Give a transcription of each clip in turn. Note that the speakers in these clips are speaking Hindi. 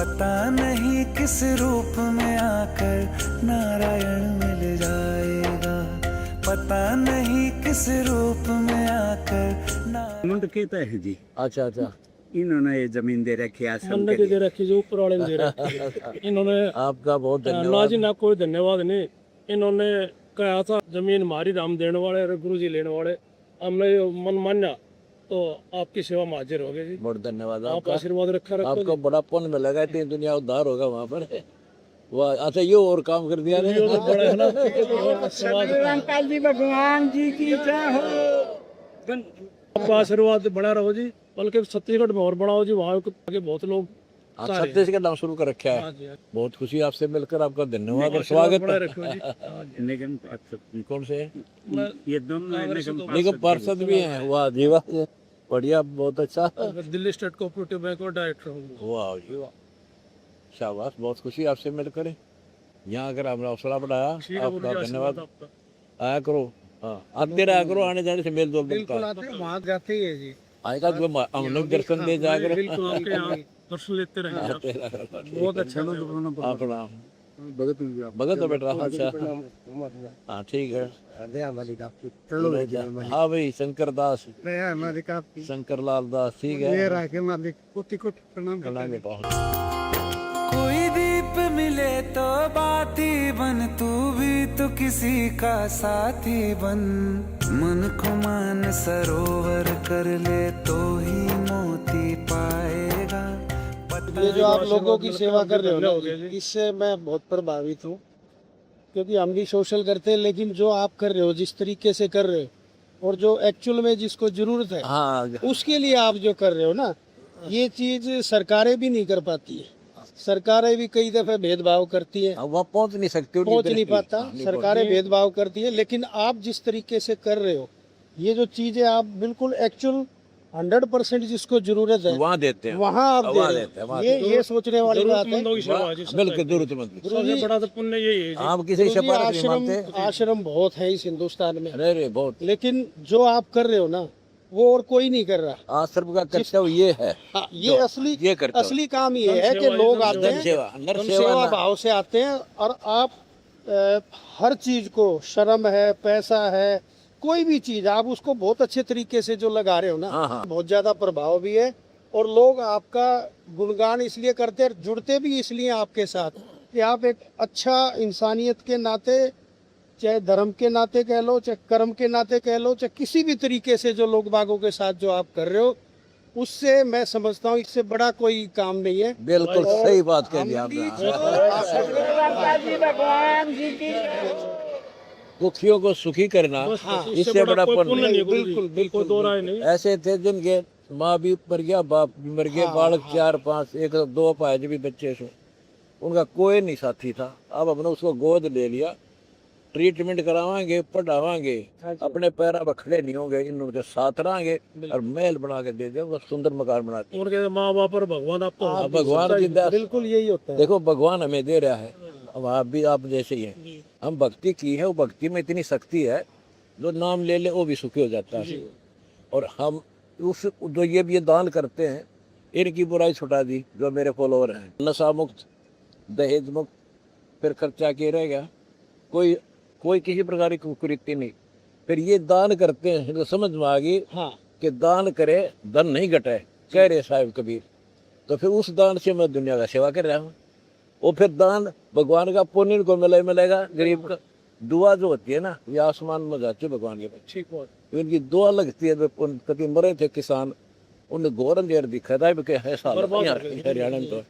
पता नहीं किस रूप में आकर नारायण मिल जाएगा, पता नहीं किस रूप में आकर मुंड कहता है जी। अच्छा अच्छा, इन्होंने ये जमीन दे रखी है आश्रम हमने के दे लिए। रखी जो ऊपर वाले ने दे रखी इन्होंने। आपका बहुत ना धन्यवाद। जी ना कोई धन्यवाद नहीं। इन्होंने कहा था जमीन हमारी राम देने वाले और गुरु जी लेने वाले, हमने मन माना तो आपकी सेवा में हाजिर हो गए जी। बहुत धन्यवाद आप आपका। आशीर्वाद रखा रखो आपको जी। बड़ा पुण्य मिलेगा, इतनी दुनिया उद्धार होगा वहाँ पर। वाह, अच्छा ये और काम कर दिया ये तो बड़ा है ना। रामपाल जी भगवान जी की जय हो। आपका आशीर्वाद बना रहो जी, बल्कि छत्तीसगढ़ में और बढ़ाओ जी, वहाँ आगे बहुत लोग हाँ, छत्तीसगढ़ नाम शुरू कर रखा है। हाँ जी, हाँ जी। बहुत खुशी आपसे मिलकर, आपका धन्यवाद और आशीर्वाद स्वागत बना है। रखो जी। हाँ जी। निगम पार्षद, कौन से? ये दोनों निगम निगम पार्षद भी हैं। वाह जी वाह, बढ़िया, बहुत अच्छा। दिल्ली स्टेट कोऑपरेटिव बैंक और डायरेक्टर हूँ। वाह जी वाह, शाबाश, बहुत खुशी आपसे मिलकर। यहाँ अगर हमने हौसला बढ़ाया, ठीक है गुरु जी, आपका आशीर्वाद धन्यवाद। आपका। आया करो, हाँ आते रहा करो, आने जाने से मेल जोल बनता है। आते वहाँ जाते ही है जी। आएगा तो हम लोग दर्शन दे जा करो। बिल्कुल आपके यहाँ दर्शन लेते रहेंगे आप। आते रहा करो। बहुत अच्छा हाँ प्रणाम। भगत हो बेटा, अच्छा हाँ ठीक है। हाँ भाई शंकर दास, शंकर लाल दास, ठीक है। मालिक कोटि कोटि प्रणाम प्रणाम बेटा। कोई दीप मिले तो बाती बन, तू भी तो किसी का साथी बन, मन को मान सरोवर कर ले तो ही मोती पाएगा। ये जो आप लोगों की सेवा कर रहे हो ना, इससे मैं बहुत प्रभावित हूँ, क्योंकि हम भी सोशल करते हैं, लेकिन जो आप कर रहे हो, जिस तरीके से कर रहे हो, और जो एक्चुअल में जिसको जरूरत है हाँ उसके लिए आप जो कर रहे हो ना, ये चीज सरकारें भी नहीं कर पाती है। सरकारें भी कई दफे भेदभाव करती है, वहाँ पहुँच नहीं सकते, पहुंच नहीं पाता, सरकारें भेदभाव करती है। लेकिन आप जिस तरीके से कर रहे हो, ये जो चीजें आप बिल्कुल एक्चुअल 100% जिसको जरूरत है वहाँ देते हैं, वहाँ आप दे वहाँ रहे देते हैं, हो। वहाँ ये सोचने वाली बात है। जरूरतमंदों की सेवा है जी। बिल्कुल जरूरतमंद। सबसे बड़ा तो पुण्य यही है जी। आप किसी गुरुजी, सिफारिश नहीं आश्रम मानते। आश्रम बहुत है इस हिंदुस्तान में, अरे बहुत, लेकिन जो आप कर रहे हो ना, वो और कोई नहीं कर रहा। आश्रम का कर्तव्य ये है। हाँ, ये असली ये करते हो। असली काम ये है कि लोग आते नर हैं, सेवा, नर हम सेवा सेवा ना- भाव से आते हैं, और आप हर चीज को, शर्म है, पैसा है, कोई भी चीज आप उसको बहुत अच्छे तरीके से जो लगा रहे हो ना, हाँ, हाँ। बहुत ज्यादा प्रभाव भी है। और लोग आपका गुणगान इसलिए करते हैं, जुड़ते भी इसलिए आपके साथ कि आप एक अच्छा इंसानियत के नाते, चाहे धर्म के नाते कह लो, चाहे कर्म के नाते कह लो, चाहे किसी भी तरीके से जो लोग बागों के साथ जो आप कर रहे हो, उससे मैं समझता हूँ इससे बड़ा कोई काम नहीं है। बिल्कुल सही बात कह दी आपने। दुखियों को सुखी करना, इससे बड़ा कोई पुण्य पुण्य नहीं। नहीं गुरु जी। बिल्कुल, बिल्कुल, कोई दो राय नहीं। ऐसे थे जिनके माँ भी मर गया, बाप भी मर गया, बालक 4-5, एक दो पाए भी बच्चे से, उनका कोई नहीं साथी था। अब हमने उसको गोद ले लिया, ट्रीटमेंट करावाएंगे, पढ़ावाएंगे, अपने पैरों पर खड़े नहीं होंगे, इनके साथ रहेंगे और महल बना के दे देंगे, सुंदर मकान बना के। उनके माँ बाप और भगवान आपको अब भगवान की दया, बिल्कुल यही होता है। देखो भगवान हमें दे रहा है, अब आप भी आप जैसे ही हैं। हम भक्ति की है, वो भक्ति में इतनी शक्ति है, जो नाम ले ले वो भी सुखी हो जाता है। और हम उस जो ये दान करते हैं, इनकी बुराई छुटा दी, जो मेरे फॉलोअर हैं। नशा मुक्त, दहेज मुक्त, फिर खर्चा किए रह गया, कोई किसी प्रकार की कुरीति नहीं। फिर ये दान करते हैं, तो समझ में आ गई हाँ, कि दान करे धन नहीं घटे, कह रहे साहिब कबीर। तो फिर उस दान से मैं दुनिया का सेवा कर रहा हूँ। वो फिर दान भगवान का पुण्य को मिलेगा, गरीब का दुआ जो होती है ना, ये आसमान में जाती है भगवान के पास। ठीक बात। उनकी दुआ लगती है। कभी मरे थे किसान, उन्हें घोर अंधेर दिखा था हरियाणा में। तो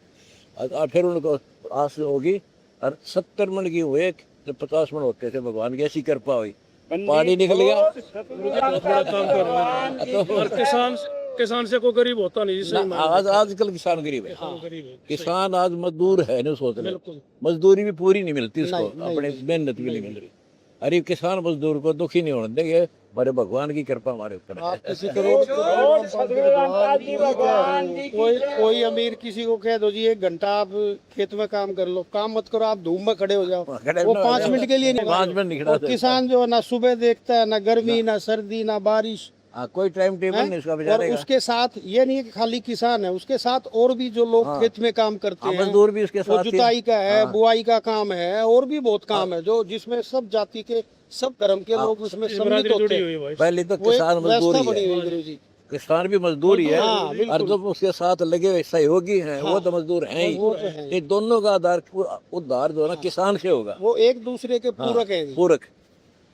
फिर उनको आस होगी, और 70 मन की हुए, 50 मन होते थे, भगवान की ऐसी कृपा हुई, पानी निकल गया। बड़ा काम कर रहे हैं। और किसान से कोई गरीब होता नहीं जिससे आजकल किसान गरीब है। गरीब है। किसान आज मजदूर है, नहीं सोच रहे, मजदूरी भी पूरी नहीं मिलती उसको, अपने मेहनत भी नहीं मिल रही। अरे किसान मजदूर को दुखी नहीं होने देंगे, हमारे भगवान की कृपा हमारे ऊपर है। आप किसी कोई अमीर किसी को कह दो जी 1 घंटा आप खेत में काम कर लो, काम मत करो, आप धूप में खड़े हो जाओ, वो 5 मिनट के लिए नहीं, 5 मिनट नहीं खड़ा। और किसान जो है ना सुबह देखता है, ना गर्मी, ना सर्दी, ना बारिश, कोई टाइम टेबल नहीं उसका और बेचारे का। उसके साथ ये नहीं है कि खाली किसान है, उसके साथ और भी जो लोग खेत में काम करते हाँ, हैं, मजदूर भी उसके वो साथ ही जुताई का है, हाँ। बुआई का काम है, और भी बहुत काम है जो जिसमें सब जाति के सब धर्म के लोग उसमें सम्मिलित बिरादरी होते जुड़ी हैं। हुई है भाई। पहले तो वो एक किसान मजदूर व्यवस्था ही बनी है, हुई गुरु जी। किसान भी मजदूर ही है, हाँ, बिल्कुल। और जब उसके साथ लगे हुए सहयोगी हैं वो तो मजदूर हैं ही। मजदूर तो हैं। ये दोनों का उद्धार जो है ना किसान से होगा। वो एक दूसरे के पूरक हैं जी। पूरक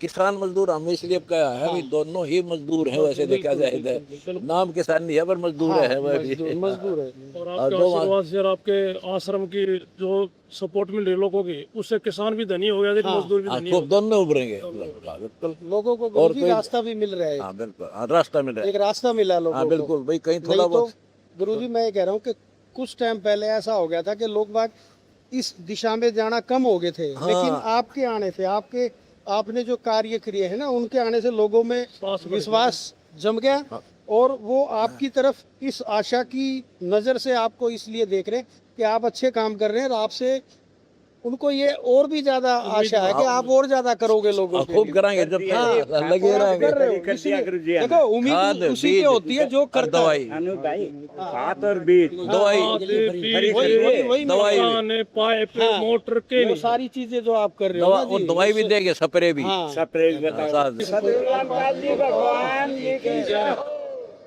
किसान मजदूर हम इसलिए कहा है भी दोनों ही मजदूर हैं, वैसे देखा जाए तो नाम किसान नहीं है पर मजदूर है वह भी। मजदूर है। और आपके आशीर्वाद से और आपके आश्रम की जो सपोर्ट मिल रही है लोगों की, उससे किसान भी धनी हो गया, मजदूर भी धनी हो खूब दोनों उभरेंगे बिल्कुल। लोगों को गुरु जी रास्ता भी मिल रहा है, हाँ बिल्कुल, हाँ, रास्ता मिल रहा है। एक रास्ता मिला लोगों हाँ को। बिल्कुल भाई, कहीं नहीं थोड़ा तो बहुत गुरुजी मैं ये कह रहा हूँ कि कुछ टाइम पहले ऐसा हो गया था कि लोग बाग इस दिशा में जाना कम हो गए थे, लेकिन आपके आने से आपने जो कार्य किए हैं ना, उनके आने से लोगों में विश्वास जम गया, और वो आपकी तरफ इस आशा की नज़र से आपको इसलिए देख रहे हैं कि आप अच्छे काम कर रहे हैं, और आपसे उनको ये और भी ज्यादा आशा है कि आप और ज्यादा करोगे लोगों के खूब लिए। कराएंगे जब लगे आप रहेंगे। कर रहे हो, इसलिए देखो उम्मीद खाद, उसी बीज पे होती है जो और करता है। दवाई हाथ और बीज दवाई वही दवाई मकान, पाइप, मोटर के वो सारी चीजें जो आप कर रहे हो दवा ना और जी, दवाई भी देंगे, स्प्रे भी हाँ। साथ।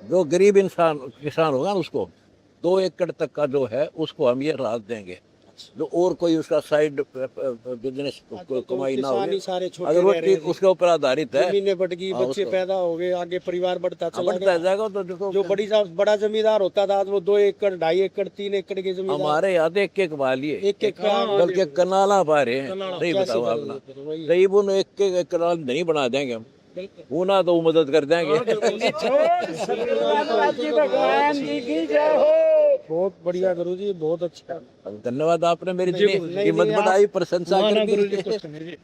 जो गरीब इंसान किसान होगा ना उसको 2 एकड़ तक का जो है उसको हम ये राहत देंगे, जो और कोई उसका साइड बिजनेस कमाई ना हो, किसान ही सारे छोटे अगर वो रह रहे हैं। उसके ऊपर आधारित है जमीनें बढ़ गई, हाँ, बच्चे उसको- पैदा हो गए, आगे परिवार बढ़ता चला बढ़ता गया। जाएगा तो देखो जो बड़ा जमींदार होता था आज वो 2 एकड़ 2.5 एकड़ 3 एकड़ के जमींदार हमारे यहाँ तो एक वाली है, एक बल्कि कनाला पा रहे हैं। नहीं बताओ आपना वही करीब उन एक कनाल नहीं बना देंगे हम, वो ना तो वो मदद कर देंगे। बहुत बढ़िया गुरु जी, बहुत अच्छा। धन्यवाद, आपने मेरी इतनी हिम्मत बढ़ाई, प्रशंसा कर दी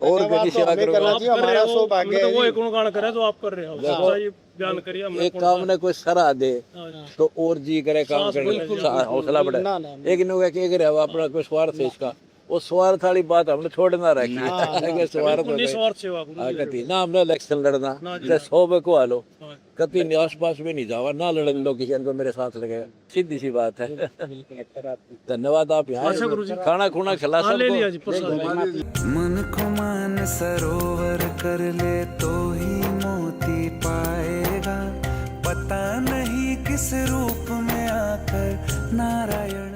और गति सेवा हमें करो। करना चाहिए, हमारा सौभाग्य तो वो है एक गुणगान करे जो आप कर रहे हो, सच्चाई बयान करिए हमने। एक काम ने कोई सराह दे हाँ। तो और जी करे काम करने हौसला बढ़े। ना, ना, एक नो के करे अपना कोई स्वार्थ है इसका, वो स्वार्थ वाली बात हमने छोड़ना रखी है। स्वार्थ बिल्कुल निस्वार्थ सेवा गुरु जी। कति ना हमने इलेक्शन लड़ना, 100 में को आलो कति नहीं आस पास में नहीं जावा, ना लड़न लो किसी को मेरे साथ लगेगा, सीधी सी बात है। धन्यवाद, आप यहाँ खाना खुना खिला हाँ, ले लिया जी सबको। प्रसाद। मन को मान सरोवर कर ले तो ही मोती पाएगा, पता नहीं किस रूप में आकर नारायण